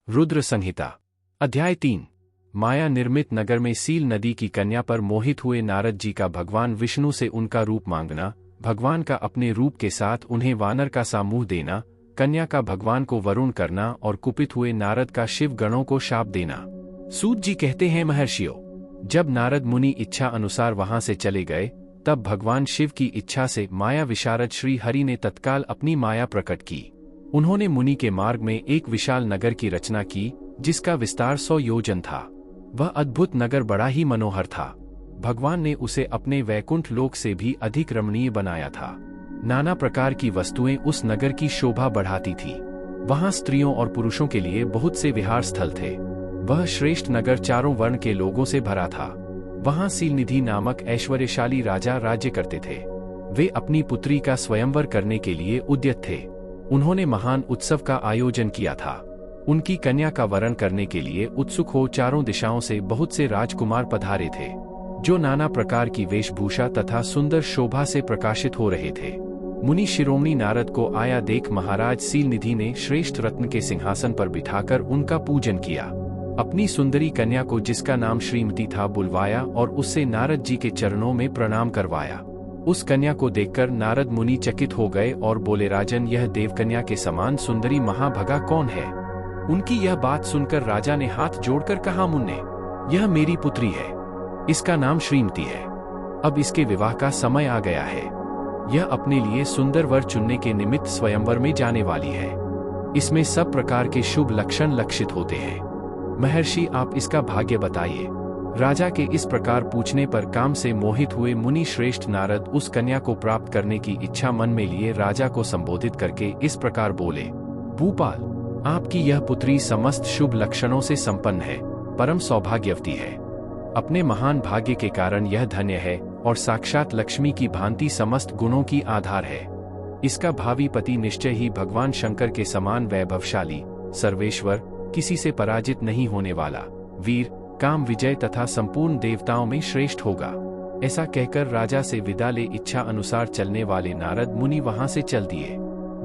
रुद्र संहिता अध्याय 3। माया निर्मित नगर में सील नदी की कन्या पर मोहित हुए नारद जी का भगवान विष्णु से उनका रूप मांगना, भगवान का अपने रूप के साथ उन्हें वानर का सा मुंह देना, कन्या का भगवान को वरुण करना और कुपित हुए नारद का शिव गणों को शाप देना। सूत जी कहते हैं, महर्षियों, जब नारद मुनि इच्छा अनुसार वहां से चले गए, तब भगवान शिव की इच्छा से माया विशारद श्री हरि ने तत्काल अपनी माया प्रकट की। उन्होंने मुनि के मार्ग में एक विशाल नगर की रचना की, जिसका विस्तार 100 योजन था। वह अद्भुत नगर बड़ा ही मनोहर था। भगवान ने उसे अपने वैकुंठ लोक से भी अधिक रमणीय बनाया था। नाना प्रकार की वस्तुएं उस नगर की शोभा बढ़ाती थी। वहां स्त्रियों और पुरुषों के लिए बहुत से विहार स्थल थे। वह श्रेष्ठ नगर चारों वर्ण के लोगों से भरा था। वहां सीलनिधि नामक ऐश्वर्यशाली राजा राज्य करते थे। वे अपनी पुत्री का स्वयंवर करने के लिए उद्यत थे। उन्होंने महान उत्सव का आयोजन किया था। उनकी कन्या का वरण करने के लिए उत्सुक हो चारों दिशाओं से बहुत से राजकुमार पधारे थे, जो नाना प्रकार की वेशभूषा तथा सुंदर शोभा से प्रकाशित हो रहे थे। मुनि शिरोमणि नारद को आया देख महाराज सीलनिधि ने श्रेष्ठ रत्न के सिंहासन पर बिठाकर उनका पूजन किया। अपनी सुंदरी कन्या को, जिसका नाम श्रीमती था, बुलवाया और उससे नारद जी के चरणों में प्रणाम करवाया। उस कन्या को देखकर नारद मुनि चकित हो गए और बोले, राजन, यह देवकन्या के समान सुंदरी महाभगा कौन है? उनकी यह बात सुनकर राजा ने हाथ जोड़कर कहा, मुन्ने, यह मेरी पुत्री है। इसका नाम श्रीमती है। अब इसके विवाह का समय आ गया है। यह अपने लिए सुंदर वर चुनने के निमित्त स्वयंवर में जाने वाली है। इसमें सब प्रकार के शुभ लक्षण लक्षित होते हैं। महर्षि, आप इसका भाग्य बताइए। राजा के इस प्रकार पूछने पर काम से मोहित हुए मुनि श्रेष्ठ नारद उस कन्या को प्राप्त करने की इच्छा मन में लिए राजा को संबोधित करके इस प्रकार बोले, भूपाल, आपकी यह पुत्री समस्त शुभ लक्षणों से संपन्न है, परम सौभाग्यवती है। अपने महान भाग्य के कारण यह धन्य है और साक्षात लक्ष्मी की भांति समस्त गुणों की आधार है। इसका भावी पति निश्चय ही भगवान शंकर के समान वैभवशाली, सर्वेश्वर, किसी से पराजित नहीं होने वाला, वीर, काम विजय तथा संपूर्ण देवताओं में श्रेष्ठ होगा। ऐसा कहकर राजा से विदा ले इच्छा अनुसार चलने वाले नारद मुनि वहां से चल दिए।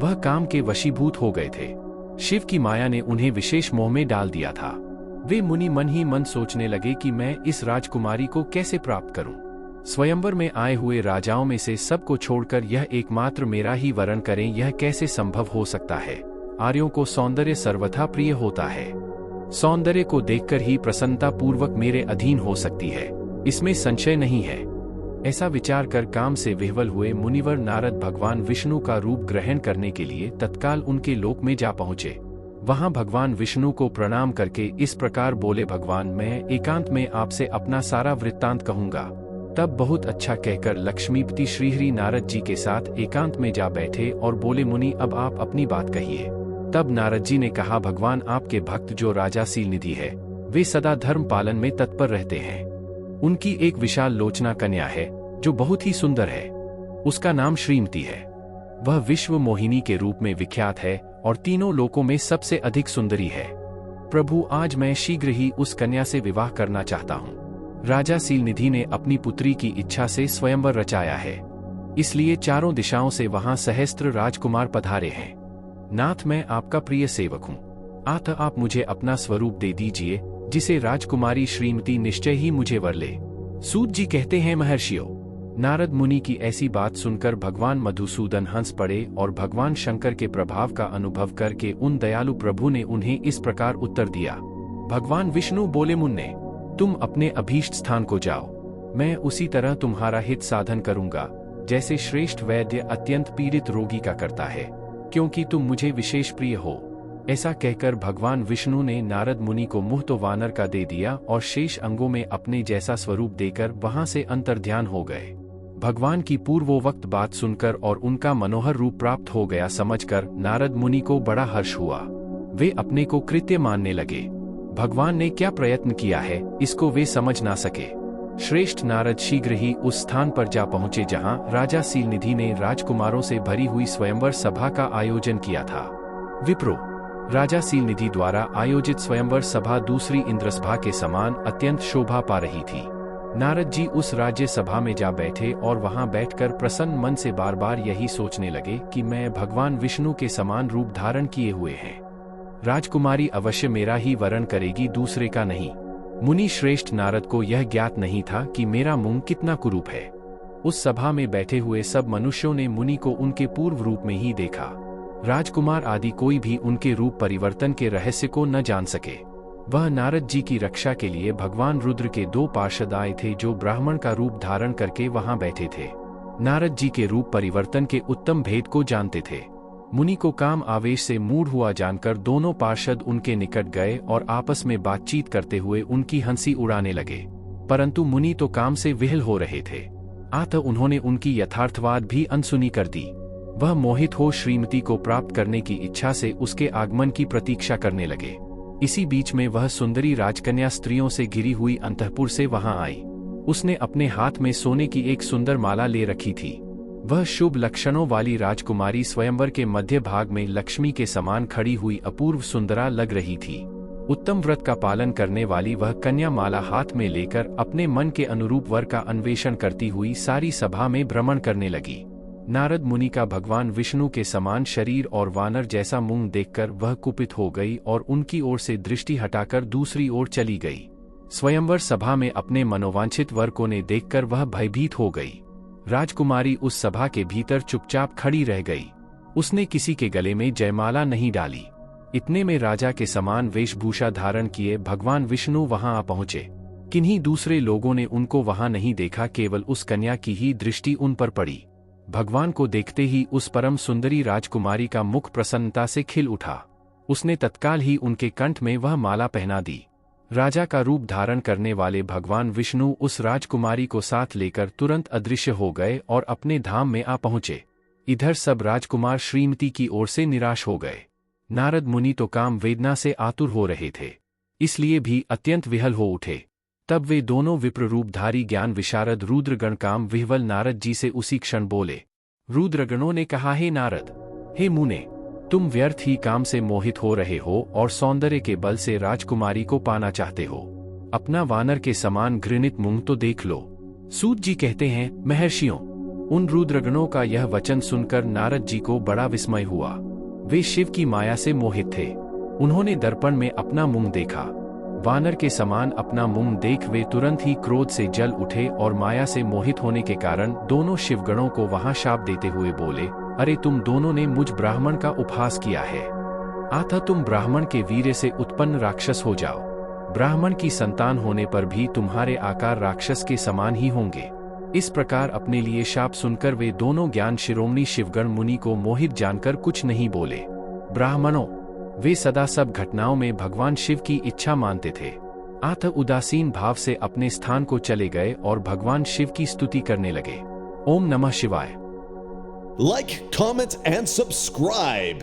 वह काम के वशीभूत हो गए थे। शिव की माया ने उन्हें विशेष मोह में डाल दिया था। वे मुनि मन ही मन सोचने लगे कि मैं इस राजकुमारी को कैसे प्राप्त करूं। स्वयंवर में आए हुए राजाओं में से सबको छोड़कर यह एकमात्र मेरा ही वरण करें, यह कैसे संभव हो सकता है? आर्यों को सौंदर्य सर्वथा प्रिय होता है। सौंदर्य को देखकर ही प्रसन्नता पूर्वक मेरे अधीन हो सकती है, इसमें संशय नहीं है। ऐसा विचार कर काम से विह्वल हुए मुनिवर नारद भगवान विष्णु का रूप ग्रहण करने के लिए तत्काल उनके लोक में जा पहुंचे। वहां भगवान विष्णु को प्रणाम करके इस प्रकार बोले, भगवान, मैं एकांत में आपसे अपना सारा वृत्तांत कहूंगा। तब बहुत अच्छा कहकर लक्ष्मीपति श्रीहरि नारद जी के साथ एकांत में जा बैठे और बोले, मुनि, अब आप अपनी बात कहिए। तब नारद जी ने कहा, भगवान, आपके भक्त जो राजा सीलनिधि है, वे सदा धर्म पालन में तत्पर रहते हैं। उनकी एक विशाल लोचना कन्या है, जो बहुत ही सुंदर है। उसका नाम श्रीमती है। वह विश्व मोहिनी के रूप में विख्यात है और तीनों लोकों में सबसे अधिक सुंदरी है। प्रभु, आज मैं शीघ्र ही उस कन्या से विवाह करना चाहता हूँ। राजा सीलनिधि ने अपनी पुत्री की इच्छा से स्वयंवर रचाया है, इसलिए चारों दिशाओं से वहां सहस्त्र राजकुमार पधारे हैं। नाथ, मैं आपका प्रिय सेवक हूँ। अतः आप मुझे अपना स्वरूप दे दीजिए, जिसे राजकुमारी श्रीमती निश्चय ही मुझे वर ले। सूत जी कहते हैं, महर्षियों, नारद मुनि की ऐसी बात सुनकर भगवान मधुसूदन हंस पड़े और भगवान शंकर के प्रभाव का अनुभव करके उन दयालु प्रभु ने उन्हें इस प्रकार उत्तर दिया। भगवान विष्णु बोले, मुन्ने, तुम अपने अभीष्ट स्थान को जाओ। मैं उसी तरह तुम्हारा हित साधन करूंगा, जैसे श्रेष्ठ वैद्य अत्यंत पीड़ित रोगी का करता है, क्योंकि तुम मुझे विशेष प्रिय हो। ऐसा कहकर भगवान विष्णु ने नारद मुनि को मुंह तो वानर का दे दिया और शेष अंगों में अपने जैसा स्वरूप देकर वहां से अंतर्ध्यान हो गए। भगवान की पूर्वोक्त बात सुनकर और उनका मनोहर रूप प्राप्त हो गया समझकर नारद मुनि को बड़ा हर्ष हुआ। वे अपने को कृत्य मानने लगे। भगवान ने क्या प्रयत्न किया है, इसको वे समझ ना सके। श्रेष्ठ नारद शीघ्र ही उस स्थान पर जा पहुंचे जहां राजा सीलनिधि ने राजकुमारों से भरी हुई स्वयंवर सभा का आयोजन किया था। विप्रो, राजा सीलनिधि द्वारा आयोजित स्वयंवर सभा दूसरी इंद्रसभा के समान अत्यंत शोभा पा रही थी। नारद जी उस राज्य सभा में जा बैठे और वहां बैठकर प्रसन्न मन से बार बार यही सोचने लगे कि मैं भगवान विष्णु के समान रूप धारण किए हुए हैं। राजकुमारी अवश्य मेरा ही वरण करेगी, दूसरे का नहीं। मुनि श्रेष्ठ नारद को यह ज्ञात नहीं था कि मेरा मुंह कितना कुरूप है। उस सभा में बैठे हुए सब मनुष्यों ने मुनि को उनके पूर्व रूप में ही देखा। राजकुमार आदि कोई भी उनके रूप परिवर्तन के रहस्य को न जान सके। वह नारद जी की रक्षा के लिए भगवान रुद्र के 2 पार्षद आए थे, जो ब्राह्मण का रूप धारण करके वहां बैठे थे। नारद जी के रूप परिवर्तन के उत्तम भेद को जानते थे। मुनि को काम आवेश से मूढ़ हुआ जानकर दोनों पार्षद उनके निकट गए और आपस में बातचीत करते हुए उनकी हंसी उड़ाने लगे। परंतु मुनि तो काम से विह्वल हो रहे थे, अतः उन्होंने उनकी यथार्थवाद भी अनसुनी कर दी। वह मोहित हो श्रीमती को प्राप्त करने की इच्छा से उसके आगमन की प्रतीक्षा करने लगे। इसी बीच में वह सुंदरी राजकन्या स्त्रियों से घिरी हुई अंतःपुर से वहां आई। उसने अपने हाथ में सोने की एक सुंदर माला ले रखी थी। वह शुभ लक्षणों वाली राजकुमारी स्वयंवर के मध्य भाग में लक्ष्मी के समान खड़ी हुई अपूर्व सुंदरा लग रही थी। उत्तम व्रत का पालन करने वाली वह कन्या माला हाथ में लेकर अपने मन के अनुरूप वर का अन्वेषण करती हुई सारी सभा में भ्रमण करने लगी। नारद मुनि का भगवान विष्णु के समान शरीर और वानर जैसा मुंह देखकर वह कुपित हो गई और उनकी ओर से दृष्टि हटाकर दूसरी ओर चली गई। स्वयंवर सभा में अपने मनोवांछित वर को ने देखकर वह भयभीत हो गई। राजकुमारी उस सभा के भीतर चुपचाप खड़ी रह गई। उसने किसी के गले में जयमाला नहीं डाली। इतने में राजा के समान वेशभूषा धारण किए भगवान विष्णु वहां आ पहुंचे। किन्हीं दूसरे लोगों ने उनको वहां नहीं देखा, केवल उस कन्या की ही दृष्टि उन पर पड़ी। भगवान को देखते ही उस परम सुंदरी राजकुमारी का मुख प्रसन्नता से खिल उठा। उसने तत्काल ही उनके कंठ में वह माला पहना दी। राजा का रूप धारण करने वाले भगवान विष्णु उस राजकुमारी को साथ लेकर तुरंत अदृश्य हो गए और अपने धाम में आ पहुंचे। इधर सब राजकुमार श्रीमती की ओर से निराश हो गए। नारद मुनि तो काम वेदना से आतुर हो रहे थे, इसलिए भी अत्यंत विह्वल हो उठे। तब वे दोनों विप्र रूपधारी ज्ञान विशारद रुद्रगण काम विह्वल नारद जी से उसी क्षण बोले। रुद्रगणों ने कहा, हे नारद, हे मुने, तुम व्यर्थ ही काम से मोहित हो रहे हो और सौंदर्य के बल से राजकुमारी को पाना चाहते हो। अपना वानर के समान घृणित मुंह तो देख लो। सूत जी कहते हैं, महर्षियों, उन रुद्रगणों का यह वचन सुनकर नारद जी को बड़ा विस्मय हुआ। वे शिव की माया से मोहित थे। उन्होंने दर्पण में अपना मुंह देखा। वानर के समान अपना मुंह देख वे तुरंत ही क्रोध से जल उठे और माया से मोहित होने के कारण दोनों शिवगणों को वहां शाप देते हुए बोले, अरे तुम दोनों ने मुझ ब्राह्मण का उपहास किया है, अतः तुम ब्राह्मण के वीर्य से उत्पन्न राक्षस हो जाओ। ब्राह्मण की संतान होने पर भी तुम्हारे आकार राक्षस के समान ही होंगे। इस प्रकार अपने लिए शाप सुनकर वे दोनों ज्ञान शिरोमणि शिवगण मुनि को मोहित जानकर कुछ नहीं बोले। ब्राह्मणों, वे सदा सब घटनाओं में भगवान शिव की इच्छा मानते थे, अतः उदासीन भाव से अपने स्थान को चले गए और भगवान शिव की स्तुति करने लगे। ओम नमः शिवाय। Like, comment, and subscribe.